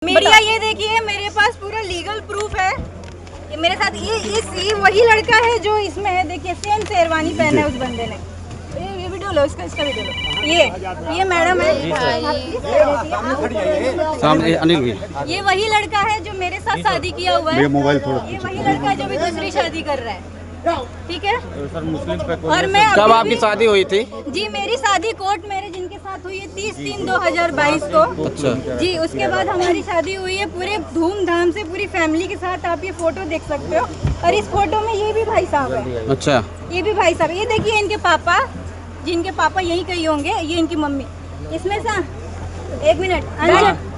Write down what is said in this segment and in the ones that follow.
Media ये देखिए, मेरे पास पूरा लीगल प्रूफ है। ये मेरे साथ ये वही लड़का है जो इसमें है। देखिए सेम शेरवानी पहना है उस बंदे ने। ये वीडियो लो, इसका वीडियो लो। ये मैडम है, सामने अनिल भी। ये वही लड़का है जो मेरे साथ शादी किया हुआ है। मोबाइल थोड़ा ये वही लड़का है जो भी दूसरी शादी कर रहा है। ठीक है सर, मुस्लिम पे और मैं कब आपकी शादी हुई थी? जी मेरी शादी कोर्ट मैरिज इनके साथ हुई है 30/3/2022 को। अच्छा जी उसके बाद हमारी शादी हुई है पूरे धूमधाम से, पूरी फैमिली के साथ। आप ये फोटो देख सकते हो और इस फोटो में ये भी भाई साहब है। अच्छा, ये भी भाई साहब। ये देखिए इनके पापा, जिनके पापा यही कहीं होंगे। ये इनकी मम्मी। इसमें से एक मिनट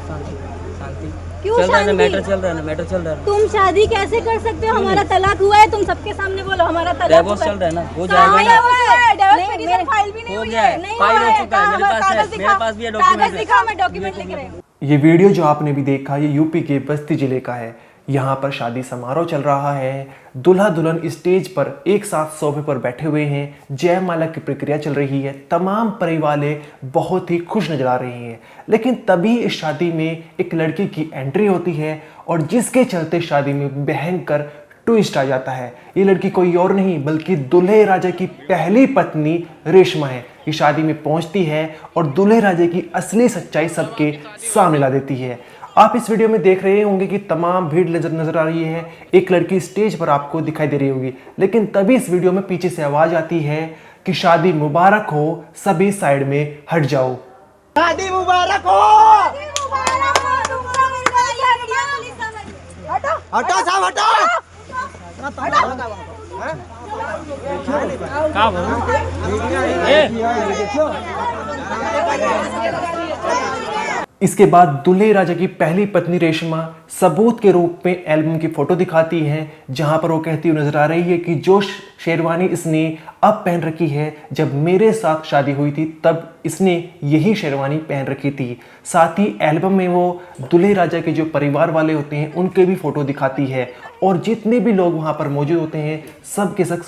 क्यों शांति? मैटर चल रहा है। तुम शादी कैसे कर सकते हो? हमारा तलाक हुआ है। तुम सबके सामने बोलो हमारा तलाक हुआ चल रहा है ना, हो कहाँ जाएगा हुआ है? ना। मेरे फाइल भी नहीं हो हुई गया है। है, नहीं फाइल हुआ हो है। चुका है, मेरे पास है, कागज मेरे पास भी है, डॉक्यूमेंट कागज दिखाओ, मैं डॉक्यूमेंट लेके रही हूँ। ये वीडियो जो आपने भी देखा, ये यूपी के बस्ती जिले का है। यहाँ पर शादी समारोह चल रहा है। दूल्हा दुल्हन स्टेज पर एक साथ सोफे पर बैठे हुए हैं। जयमाला की प्रक्रिया चल रही है। तमाम परिवार वाले बहुत ही खुश नजर आ रहे हैं। लेकिन तभी इस शादी में एक लड़की की एंट्री होती है और जिसके चलते शादी में भयंकर ट्विस्ट आ जाता है। ये लड़की कोई और नहीं बल्कि दूल्हे राजा की पहली पत्नी रेशमा है। ये शादी में पहुंचती है और दूल्हे राजा की असली सच्चाई सबके सामने ला देती है। आप इस वीडियो में देख रहे होंगे कि तमाम भीड़ नजर आ रही है। एक लड़की स्टेज पर आपको दिखाई दे रही होगी, लेकिन तभी इस वीडियो में पीछे से आवाज आती है कि शादी मुबारक हो, सभी साइड में हट जाओ। शादी मुबारक हो। हटो साहब हटो। इसके बाद दूल्हे राजा की पहली पत्नी रेशमा सबूत के रूप में एल्बम की फोटो दिखाती है, जहां पर वो कहती हुई नजर आ रही है कि जो शेरवानी इसने अब पहन रखी है, जब मेरे साथ शादी हुई थी तब इसने यही शेरवानी पहन रखी थी। साथ ही एल्बम में वो दूल्हे राजा के जो परिवार वाले होते हैं उनके भी फोटो दिखाती है और जितने भी लोग वहां पर मौजूद होते हैं सब के सब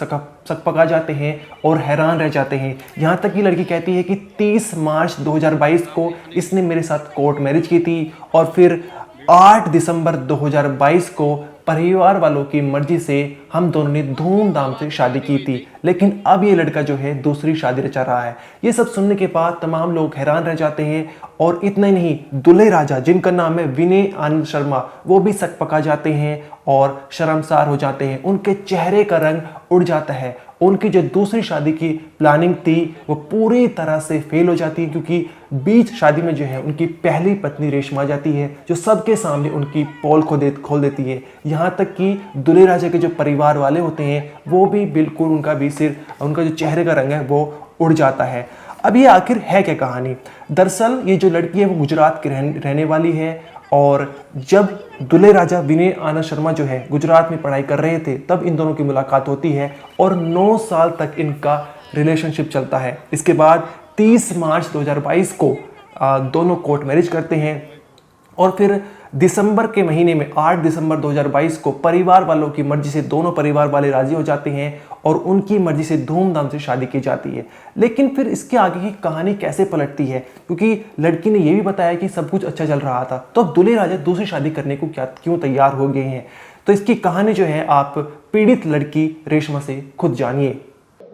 सकपका जाते हैं और हैरान रह जाते हैं। यहाँ तक कि लड़की कहती है कि 30 मार्च 2022 को इसने मेरे साथ कोर्ट मैरिज की थी और फिर 8 दिसंबर 2022 को परिवार वालों की मर्जी से हम दोनों ने धूमधाम से शादी की थी। लेकिन अब ये लड़का जो है दूसरी शादी रचा रहा है। ये सब सुनने के बाद तमाम लोग हैरान रह जाते हैं और इतना ही नहीं, दूल्हे राजा जिनका नाम है विनय आनंद शर्मा, वो भी सकपका जाते हैं और शर्मसार हो जाते हैं। उनके चेहरे का रंग उड़ जाता है। उनकी जो दूसरी शादी की प्लानिंग थी वो पूरी तरह से फेल हो जाती है, क्योंकि बीच शादी में जो है उनकी पहली पत्नी रेशमा आ जाती है जो सबके सामने उनकी पोल खोल देती है। यहाँ तक कि दूल्हे राजा के जो परिवार वाले होते हैं वो भी बिल्कुल उनका जो चेहरे का रंग है वो उड़ जाता है। अब ये आखिर है क्या कहानी? दरअसल ये जो लड़की है वो गुजरात की रहने वाली है और जब दूल्हे राजा विनय आनंद शर्मा जो है गुजरात में पढ़ाई कर रहे थे तब इन दोनों की मुलाकात होती है और 9 साल तक इनका रिलेशनशिप चलता है। इसके बाद 30 मार्च 2022 को दोनों कोर्ट मैरिज करते हैं और फिर दिसंबर के महीने में 8 दिसंबर 2022 को परिवार वालों की मर्जी से दोनों परिवार वाले राजी हो जाते हैं और उनकी मर्जी से धूमधाम से शादी की जाती है। लेकिन फिर इसके आगे की कहानी कैसे पलटती है, क्योंकि लड़की ने यह भी बताया कि सब कुछ अच्छा चल रहा था, तो अब दूल्हे राजा दूसरी शादी करने को क्यों तैयार हो गए हैं। तो इसकी कहानी जो है आप पीड़ित लड़की रेशमा से खुद जानिए।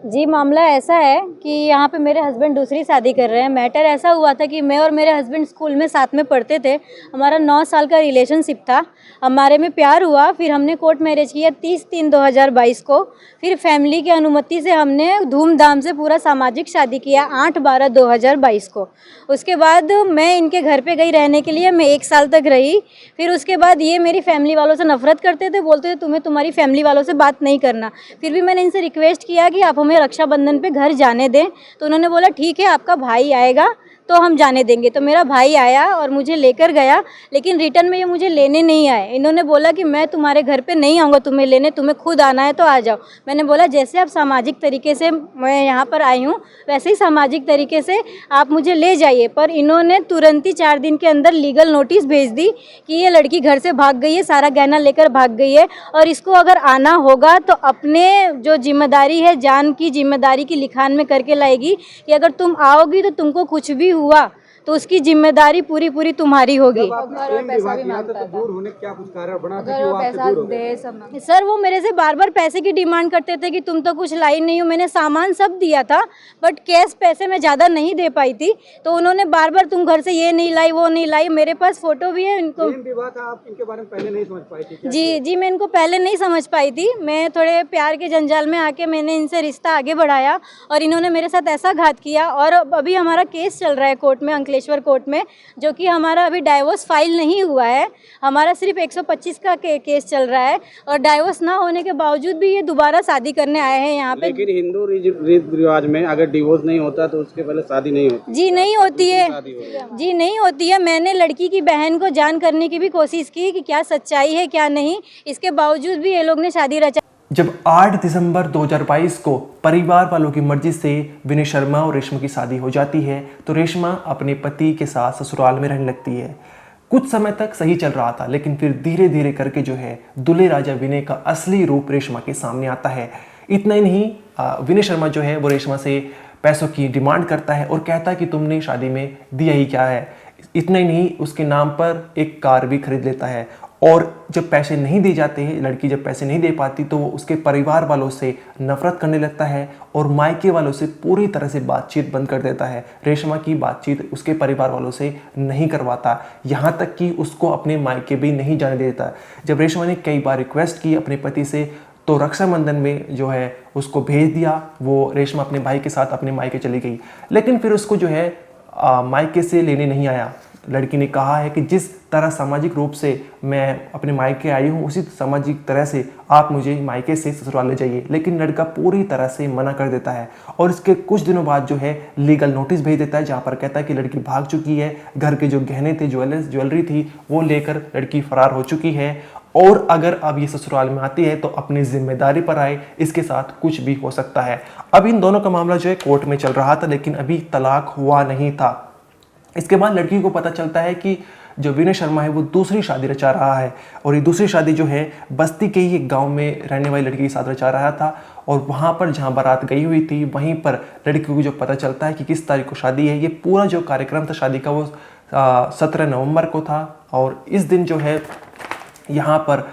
जी मामला ऐसा है कि यहाँ पे मेरे हस्बैंड दूसरी शादी कर रहे हैं। मैटर ऐसा हुआ था कि मैं और मेरे हस्बैंड स्कूल में साथ में पढ़ते थे। हमारा 9 साल का रिलेशनशिप था। हमारे में प्यार हुआ, फिर हमने कोर्ट मैरिज किया 30/3/2022 को। फिर फैमिली की अनुमति से हमने धूमधाम से पूरा सामाजिक शादी किया 8/12/2022 को। उसके बाद मैं इनके घर पे गई रहने के लिए। मैं 1 साल तक रही। फिर उसके बाद ये मेरी फैमिली वालों से नफरत करते थे, बोलते थे तुम्हें तुम्हारी फैमिली वालों से बात नहीं करना। फिर भी मैंने इनसे रिक्वेस्ट किया कि आप हमें रक्षाबंधन पे घर जाने दें, तो उन्होंने बोला ठीक है आपका भाई आएगा तो हम जाने देंगे। तो मेरा भाई आया और मुझे लेकर गया, लेकिन रिटर्न में ये मुझे लेने नहीं आए। इन्होंने बोला कि मैं तुम्हारे घर पे नहीं आऊँगा तुम्हें लेने, तुम्हें खुद आना है तो आ जाओ। मैंने बोला जैसे आप सामाजिक तरीके से मैं यहाँ पर आई हूँ वैसे ही सामाजिक तरीके से आप मुझे ले जाइए। पर इन्होंने तुरंत ही 4 दिन के अंदर लीगल नोटिस भेज दी कि ये लड़की घर से भाग गई है, सारा गहना लेकर भाग गई है और इसको अगर आना होगा तो अपने जो जिम्मेदारी है, जान की जिम्मेदारी की लिखान में करके लाएगी कि अगर तुम आओगी तो तुमको कुछ भी हुआ तो उसकी जिम्मेदारी पूरी पूरी तुम्हारी होगी। सर वो मेरे से बार बार पैसे की डिमांड करते थे कि तुम तो कुछ लाई नहीं हो। मैंने सामान सब दिया था बट कैश पैसे मैं ज़्यादा नहीं दे पाई थी, तो उन्होंने बार बार तुम घर से ये नहीं लाई वो नहीं लाई। मेरे पास फोटो भी है इनको। आप इनके बारे में पहले नहीं समझ पाई थी क्या? जी मैं इनको पहले नहीं समझ पाई थी। मैं थोड़े प्यार के जंजाल में आके मैंने इनसे रिश्ता आगे बढ़ाया और इन्होंने मेरे साथ ऐसा घात किया। और अभी हमारा केस चल रहा है कोर्ट में, अंकलेश्वर कोर्ट में, जो कि हमारा अभी डाइवोर्स फाइल नहीं हुआ है। हमारा सिर्फ 125 का केस चल रहा है और डाइवोर्स ना होने के बावजूद भी ये दोबारा शादी करने आए हैं यहाँ पे। लेकिन हिंदू रीति रिवाज में अगर डिवोर्स नहीं होता तो उसके पहले शादी नहीं होती। जी नहीं होती है, जी नहीं होती है। मैंने लड़की की बहन को जान करने की भी कोशिश की कि क्या सच्चाई है क्या नहीं, इसके बावजूद भी ये लोग ने शादी रचा। जब 8 दिसंबर 2022 को परिवार वालों की मर्जी से विनय शर्मा और रेशमा की शादी हो जाती है तो रेशमा अपने पति के साथ ससुराल में रहने लगती है। कुछ समय तक सही चल रहा था, लेकिन फिर धीरे धीरे करके जो है दूल्हे राजा विनय का असली रूप रेशमा के सामने आता है। इतना ही नहीं, विनय शर्मा जो है वो रेशमा से पैसों की डिमांड करता है और कहता है कि तुमने शादी में दिया ही क्या है। इतना ही नहीं, उसके नाम पर एक कार भी खरीद लेता है। और जब पैसे नहीं दिए जाते हैं, लड़की जब पैसे नहीं दे पाती तो वो उसके परिवार वालों से नफरत करने लगता है और मायके वालों से पूरी तरह से बातचीत बंद कर देता है। रेशमा की बातचीत उसके परिवार वालों से नहीं करवाता, यहाँ तक कि उसको अपने मायके भी नहीं जाने देता। जब रेशमा ने कई बार रिक्वेस्ट की अपने पति से तो रक्षाबंधन में जो है उसको भेज दिया। वो रेशमा अपने भाई के साथ अपने मायके चली गई, लेकिन फिर उसको जो है मायके से लेने नहीं आया। लड़की ने कहा है कि जिस तरह सामाजिक रूप से मैं अपने मायके आई हूँ उसी सामाजिक तरह से आप मुझे मायके से ससुराल ले जाइए, लेकिन लड़का पूरी तरह से मना कर देता है। और इसके कुछ दिनों बाद जो है लीगल नोटिस भेज देता है जहाँ पर कहता है कि लड़की भाग चुकी है, घर के जो गहने थे, ज्वेलरी थी, वो लेकर लड़की फरार हो चुकी है और अगर अब ये ससुराल में आती है तो अपनी जिम्मेदारी पर आए, इसके साथ कुछ भी हो सकता है। अब इन दोनों का मामला जो है कोर्ट में चल रहा था, लेकिन अभी तलाक हुआ नहीं था। इसके बाद लड़की को पता चलता है कि जो विनय शर्मा है वो दूसरी शादी रचा रहा है और ये दूसरी शादी जो है बस्ती के ही एक गांव में रहने वाली लड़की के साथ रचा रहा था। और वहाँ पर जहाँ बारात गई हुई थी वहीं पर लड़की को जो पता चलता है कि किस तारीख को शादी है। ये पूरा जो कार्यक्रम था शादी का वो 17 नवंबर को था और इस दिन जो है यहाँ पर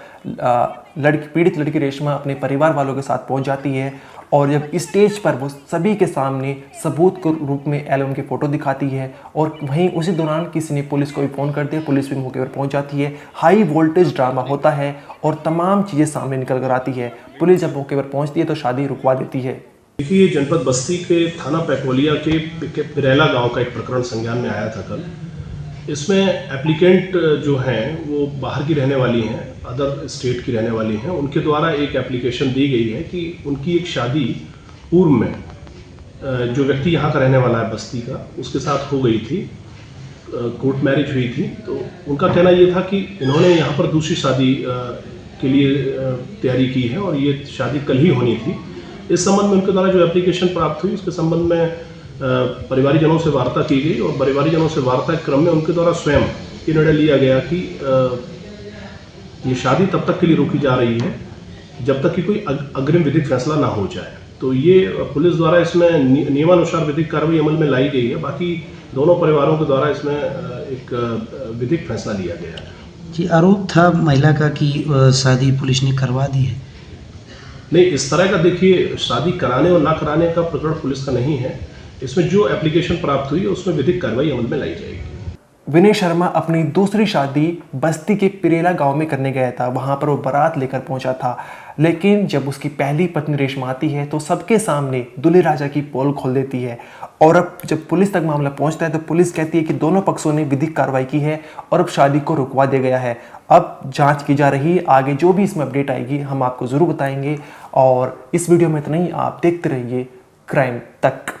पीड़ित लड़की रेशमा अपने परिवार वालों के साथ पहुँच जाती है और जब स्टेज पर वो सभी के सामने सबूत के रूप में एल्बम की फ़ोटो दिखाती है और वहीं उसी दौरान किसी ने पुलिस को भी फ़ोन कर दिया। पुलिस भी मौके पर पहुंच जाती है। हाई वोल्टेज ड्रामा होता है और तमाम चीज़ें सामने निकल कर आती है। पुलिस जब मौके पर पहुंचती है तो शादी रुकवा देती है। देखिए, ये जनपद बस्ती के थाना पैकोलिया के पिरेला गाँव का एक प्रकरण संज्ञान में आया था कल। इसमें एप्लीकेंट जो हैं वो बाहर की रहने वाली हैं, अदर स्टेट की रहने वाली हैं। उनके द्वारा एक एप्लीकेशन दी गई है कि उनकी एक शादी पूर्व में जो व्यक्ति यहाँ का रहने वाला है बस्ती का, उसके साथ हो गई थी, कोर्ट मैरिज हुई थी। तो उनका कहना ये था कि इन्होंने यहाँ पर दूसरी शादी के लिए तैयारी की है और ये शादी कल ही होनी थी। इस संबंध में उनके द्वारा जो एप्लीकेशन प्राप्त हुई उसके संबंध में परिवारीजनों से वार्ता की गई और परिवारीजनों से वार्ता के क्रम में उनके द्वारा स्वयं ये निर्णय लिया गया कि ये शादी तब तक के लिए रोकी जा रही है जब तक कि कोई अग्रिम विधिक फैसला ना हो जाए। तो ये पुलिस द्वारा इसमें नियमानुसार विधिक कार्रवाई अमल में लाई गई है। बाकी दोनों परिवारों के द्वारा इसमें एक विधिक फैसला लिया गया है। जी, आरोप था महिला का कि शादी पुलिस ने करवा दी है। नहीं, इस तरह का देखिए शादी कराने और ना कराने का प्रकरण पुलिस का नहीं है। इसमें जो एप्लीकेशन प्राप्त हुई है उसमें विधिक कार्रवाई अमल में लाई जाएगी। विनय शर्मा अपनी दूसरी शादी बस्ती के पिरेला गांव में करने गया था। वहां पर वो बारात लेकर पहुंचा था, लेकिन जब उसकी पहली पत्नी रेशमा आती है तो सबके सामने दूल्हे राजा की पोल खोल देती है। और अब जब पुलिस तक मामला पहुंचता है तो पुलिस कहती है कि दोनों पक्षों ने विधिक कार्रवाई की है और अब शादी को रुकवा दिया गया है। अब जांच की जा रही है, आगे जो भी इसमें अपडेट आएगी हम आपको ज़रूर बताएंगे। और इस वीडियो में इतना ही, आप देखते रहिए क्राइम तक।